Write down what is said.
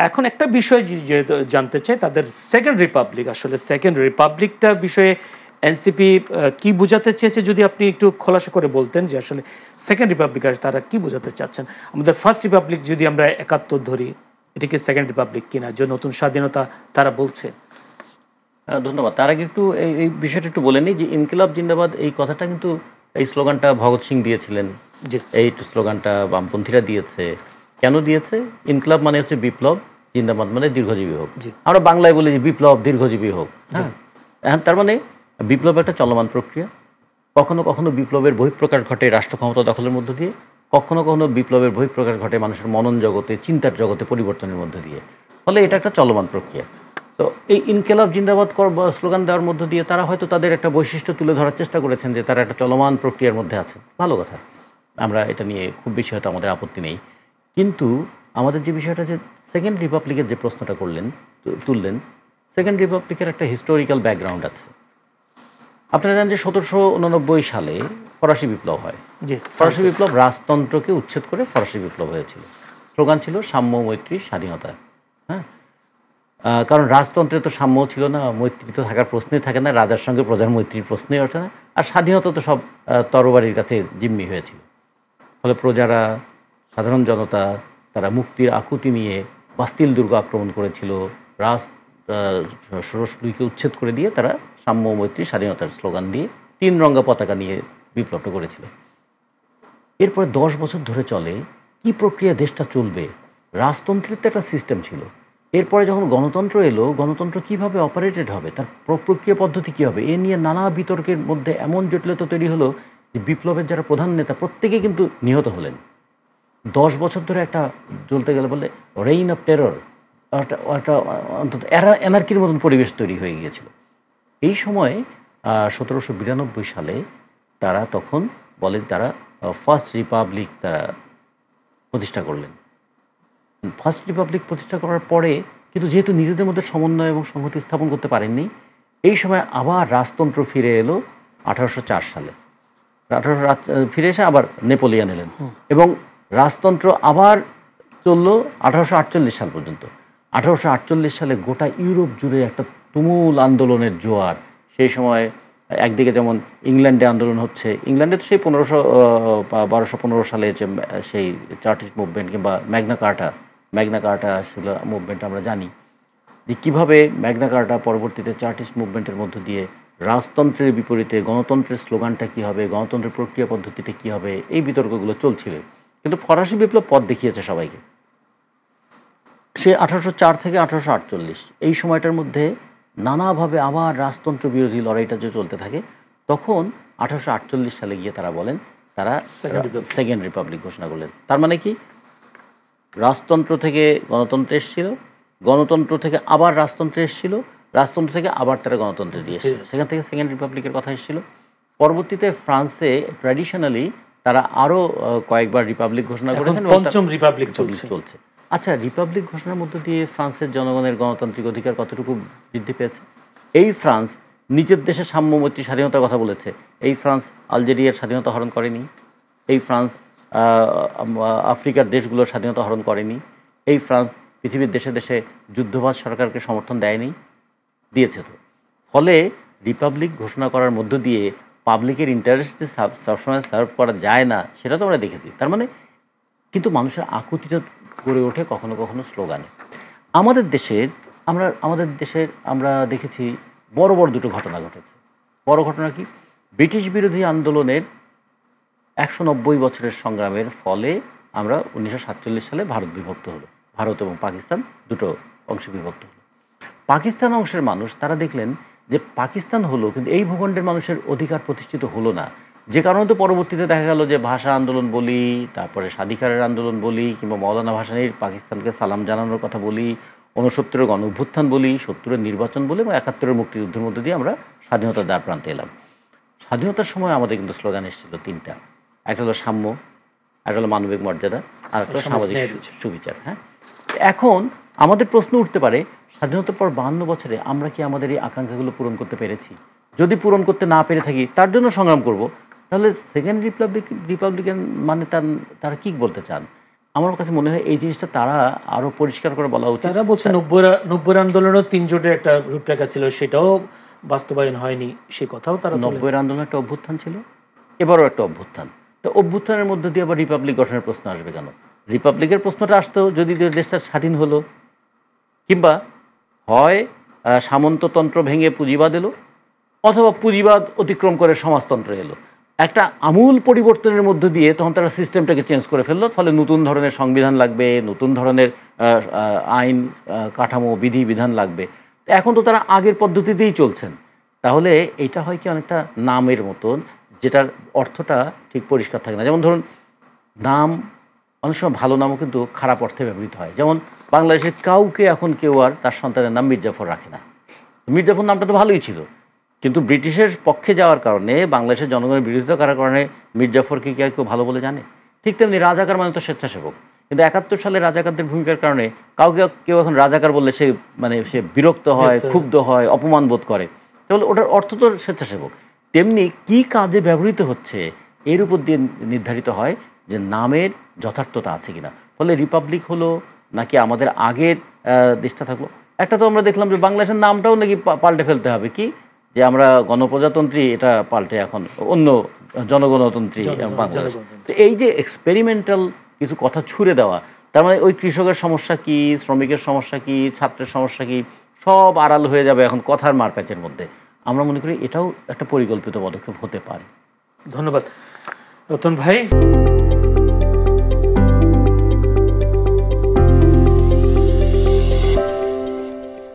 এখন একটা বিষয় জানতে চাই, তাদের সেকেন্ড রিপাবলিক, আসলে সেকেন্ড রিপাবলিকটার বিষয়ে এনসিপি কি বোঝাতে চেয়েছে, যদি আপনি একটু খোলাসা করে বলতেন যে আসলে সেকেন্ড রিপাবলিক তারা কি বোঝাতে চাচ্ছেন। আমাদের ফার্স্ট রিপাবলিক যদি আমরা ৭১ ধরি, এটা কি সেকেন্ড রিপাবলিক কিনা, যে নতুন স্বাধীনতা তারা বলছে? ধন্যবাদ। তার আগে একটু এই বিষয়টা একটু বলে নিই যে ইনকিলাব জিন্দাবাদ এই কথাটা কিন্তু, এই স্লোগানটা ভগৎ সিং দিয়েছিলেন, এই স্লোগানটা বামপন্থীরা দিয়েছে। কেন দিয়েছে? ইনকিলাব মানে হচ্ছে বিপ্লব, জিন্দাবাদ মানে দীর্ঘজীবী হোক। আমরা বাংলায় বলি যে বিপ্লব দীর্ঘজীবী হোক। হ্যাঁ, তার মানে বিপ্লব একটা চলমান প্রক্রিয়া। কখনো কখনো বিপ্লবের বহিঃপ্রকাশ ঘটে রাষ্ট্র ক্ষমতা দখলের মধ্য দিয়ে, কখনো কখনো বিপ্লবের বহিঃপ্রকাশ ঘটে মানুষের মনন জগতে, চিন্তার জগতে পরিবর্তনের মধ্য দিয়ে। ফলে এটা একটা চলমান প্রক্রিয়া। তো এই ইনকিলাব জিন্দাবাদ স্লোগান দেওয়ার মধ্য দিয়ে তারা হয়তো তাদের একটা বৈশিষ্ট্য তুলে ধরার চেষ্টা করেছেন যে তারা একটা চলমান প্রক্রিয়ার মধ্যে আছে। ভালো কথা, আমরা এটা নিয়ে খুব বেশি হয়তো আমাদের আপত্তি নেই। কিন্তু আমাদের যে বিষয়টা, যে সেকেন্ড রিপাবলিকের যে প্রশ্নটা তুললেন, সেকেন্ড রিপাবলিকের একটা হিস্টোরিক্যাল ব্যাকগ্রাউন্ড আছে। আপনারা জানেন যে ১৭৮৯ সালে ফরাসি বিপ্লব হয়। ফরাসি বিপ্লব রাজতন্ত্রকে উচ্ছেদ করে ফরাসি বিপ্লব হয়েছিল। স্লোগান ছিল সাম্য, মৈত্রী, স্বাধীনতা। হ্যাঁ, কারণ রাজতন্ত্রে তো সাম্য ছিল না, মৈত্রী তো থাকার প্রশ্নই থাকে না, রাজার সঙ্গে প্রজার মৈত্রীর প্রশ্নই ওঠে না, আর স্বাধীনতা তো সব তরবারির কাছে জিম্মি হয়েছিল। ফলে প্রজারা, সাধারণ জনতা, তারা মুক্তির আকুতি নিয়ে বাস্তিল দুর্গ আক্রমণ করেছিল। ষোড়শীকে উচ্ছেদ করে দিয়ে তারা সাম্য, মৈত্রী, স্বাধীনতার স্লোগান দিয়ে ৩ রঙা পতাকা নিয়ে বিপ্লবটা করেছিল। এরপরে ১০ বছর ধরে চলে কি প্রক্রিয়া দেশটা চলবে। রাজতন্ত্রের তো একটা সিস্টেম ছিল। এরপরে যখন গণতন্ত্র এলো, গণতন্ত্র কিভাবে অপারেটেড হবে, তার প্রক্রিয়া পদ্ধতি কী হবে, এ নিয়ে নানা বিতর্কের মধ্যে এমন জটিলতা তৈরি হলো যে বিপ্লবের যারা প্রধান নেতা প্রত্যেকেই কিন্তু নিহত হলেন। ১০ বছর ধরে একটা চলতে গেলে বলে রেইন অফ টেরর, একটা অন্তত এনার্কির মতন পরিবেশ তৈরি হয়ে গিয়েছিল। এই সময়ে ১৭৯২ সালে তারা তখন বলেন তারা ফার্স্ট রিপাবলিক তারা প্রতিষ্ঠা করলেন। ফার্স্ট রিপাবলিক প্রতিষ্ঠা করার পরে কিন্তু যেহেতু নিজেদের মধ্যে সমন্বয় এবং সংহতি স্থাপন করতে পারেননি, এই সময় আবার রাজতন্ত্র ফিরে এলো ১৮০৪ সালে। ফিরে এসে আবার নেপোলিয়ান এলেন এবং রাজতন্ত্র আবার চলল ১৮৪৮ সাল পর্যন্ত। ১৮৪৮ সালে গোটা ইউরোপ জুড়ে একটা তুমুল আন্দোলনের জোয়ার। সেই সময় একদিকে যেমন ইংল্যান্ডে আন্দোলন হচ্ছে, ইংল্যান্ডে তো সেই ১২১৫ সালে যে সেই চার্টিস্ট মুভমেন্ট কিংবা ম্যাগনা কার্টা ছিল মুভমেন্ট, আমরা জানি যে কীভাবে ম্যাগনা কার্টা পরবর্তীতে চার্টিস্ট মুভমেন্টের মধ্য দিয়ে রাজতন্ত্রের বিপরীতে গণতন্ত্রের স্লোগানটা কী হবে, গণতন্ত্রের প্রক্রিয়া পদ্ধতিটা কী হবে, এই বিতর্কগুলো চলছিল। কিন্তু ফরাসি বিপ্লব পথ দেখিয়েছে সবাইকে। সে ১৮০৪ থেকে ১৮৪৮ এই সময়টার মধ্যে নানাভাবে আবার রাজতন্ত্র বিরোধী লড়াইটা যে চলতে থাকে, তখন ১৮৪৮ সালে গিয়ে তারা বলেন তারা সেকেন্ড রিপাবলিক ঘোষণা করলেন। তার মানে কি, রাজতন্ত্র থেকে গণতন্ত্র এসেছিল, গণতন্ত্র থেকে আবার রাজতন্ত্রে এসেছিল, রাজতন্ত্র থেকে আবার তারা গণতন্ত্রে দিয়ে এসেছিল, সেখান থেকে সেকেন্ড রিপাবলিকের কথা এসেছিল। পরবর্তীতে ফ্রান্সে ট্র্যাডিশনালি তারা আরও কয়েকবার রিপাবলিক ঘোষণা করেছেন, পঞ্চম রিপাবলিক চলছে। আচ্ছা, রিপাবলিক ঘোষণার মধ্য দিয়ে ফ্রান্সের জনগণের গণতান্ত্রিক অধিকার কতটুকু বৃদ্ধি পেয়েছে? এই ফ্রান্স নিজের দেশে সাম্য, মৈত্রী, স্বাধীনতার কথা বলেছে। এই ফ্রান্স আলজেরিয়ার স্বাধীনতা হরণ করেনি। এই ফ্রান্স আফ্রিকার দেশগুলোর স্বাধীনতা হরণ করেনি। এই ফ্রান্স পৃথিবীর দেশে দেশে যুদ্ধবাজ সরকারকে সমর্থন দেয়নি, দিয়েছে তো। ফলে রিপাবলিক ঘোষণা করার মধ্য দিয়ে পাবলিকের ইন্টারেস্ট যে সবসময় সার্ভ করা যায় না, সেটা তো আমরা দেখেছি। তার মানে কিন্তু মানুষের আকুতিটা গড়ে ওঠে কখনো কখনো স্লোগানে। আমাদের দেশের আমরা দেখেছি বড় বড় দুটো ঘটনা ঘটেছে। বড় ঘটনা কি, ব্রিটিশ বিরোধী আন্দোলনের ১৯০ বছরের সংগ্রামের ফলে আমরা ১৯৪৭ সালে ভারত বিভক্ত হলো। ভারত এবং পাকিস্তান দুটো অংশে বিভক্ত হলো। পাকিস্তান অংশের মানুষ তারা দেখলেন যে পাকিস্তান হলো, কিন্তু এই ভূখণ্ডের মানুষের অধিকার প্রতিষ্ঠিত হলো না। যে কারণে তো পরবর্তীতে দেখা গেল যে ভাষা আন্দোলন বলি, তারপরে স্বাধিকারের আন্দোলন বলি, কিংবা মৌলানা ভাসানীর পাকিস্তানকে সালাম জানানোর কথা বলি, ৬৯-এর গণ অভ্যুত্থান বলি, ৭০-এর নির্বাচন বলি এবং ৭১-এর মুক্তিযুদ্ধের মধ্যে দিয়ে আমরা স্বাধীনতার দ্বার প্রান্তে এলাম। স্বাধীনতার সময় আমাদের কিন্তু স্লোগান এসেছিল ৩টা। একটা হলো সাম্য, একটা হলো মানবিক মর্যাদা, আর একটা সামাজিক সুবিচার। হ্যাঁ, এখন আমাদের প্রশ্ন উঠতে পারে, স্বাধীনতার পর ৫২ বছরে আমরা কি আমাদের এই আকাঙ্ক্ষাগুলো পূরণ করতে পেরেছি? যদি পূরণ করতে না পেরে থাকি, তার জন্য সংগ্রাম করব। তাহলে সেকেন্ড রিপাবলিকান মানে তারা কি বলতে চান? আমার কাছে মনে হয় এই জিনিসটা তারা আরো পরিষ্কার করে বলা উচিত। তারা বলছে 90 আন্দোলনও 3 জোটের একটা রূপরেখা ছিল, সেটাও বাস্তবায়ন হয়নি, সে কথাও তারা 90 আন্দোলন একটা অভ্যুত্থান ছিল, এবারও একটা অভ্যুত্থান। তো অভ্যুত্থানের মধ্যে দিয়ে আবার রিপাবলিক গঠনের প্রশ্ন আসবে কেন? রিপাবলিকের প্রশ্নটা আসতো যদি দেশটা স্বাধীন হলো, কিংবা হয় সামন্ততন্ত্র ভেঙে পুঁজিবাদ এলো, অথবা পুঁজিবাদ অতিক্রম করে সমাজতন্ত্র এলো। একটা আমূল পরিবর্তনের মধ্য দিয়ে তখন তারা সিস্টেমটাকে চেঞ্জ করে ফেললো, ফলে নতুন ধরনের সংবিধান লাগবে, নতুন ধরনের আইন কাঠামো বিধি বিধান লাগবে। এখন তো তারা আগের পদ্ধতিতেই চলছেন। তাহলে এটা হয় কি অনেকটা নামের মতন, যেটার অর্থটা ঠিক পরিষ্কার থাকে না। যেমন ধরুন, নাম অনেক সময় ভালো নামও কিন্তু খারাপ অর্থে ব্যবহৃত হয়। যেমন বাংলাদেশের কাউকে এখন কেউ আর তার সন্তানের নাম মির্জাফর রাখে না। মির্জাফর নামটা তো ভালোই ছিল, কিন্তু ব্রিটিশের পক্ষে যাওয়ার কারণে, বাংলাদেশের জনগণের বিরোধিতা করার কারণে মির্জাফরকে কি আর কেউ ভালো বলে জানে? ঠিক তেমনি রাজাকার মানে তো স্বেচ্ছাসেবক, কিন্তু 71 সালে রাজাকারদের ভূমিকার কারণে কাউকে কেউ এখন রাজাকার বললে সে বিরক্ত হয়, ক্ষুব্ধ হয়, অপমান বোধ করে। তাহলে ওটার অর্থ তো স্বেচ্ছাসেবক। তেমনি কি কাজে ব্যবহৃত হচ্ছে এর উপর দিয়ে নির্ধারিত হয় যে নামের যথার্থতা আছে কিনা। ফলে রিপাবলিক হলো নাকি আমাদের আগের দেশটা থাকলো। একটা তো আমরা দেখলাম যে বাংলাদেশের নামটাও নাকি পাল্টে ফেলতে হবে, কি যে আমরা গণপ্রজাতন্ত্রী, এটা পাল্টে এখন অন্য জনগণতন্ত্রী বাংলাদেশ। তো এই যে এক্সপেরিমেন্টাল কিছু কথা ছুড়ে দেওয়া, তার মানে ওই কৃষকের সমস্যা কি, শ্রমিকের সমস্যা কি, ছাত্রের সমস্যা কি, সব আড়াল হয়ে যাবে এখন কথার মারপ্যাচের মধ্যে। আমরা মনে করি এটাও একটা পরিকল্পিত পদক্ষেপ হতে পারে। ধন্যবাদ রতন ভাই।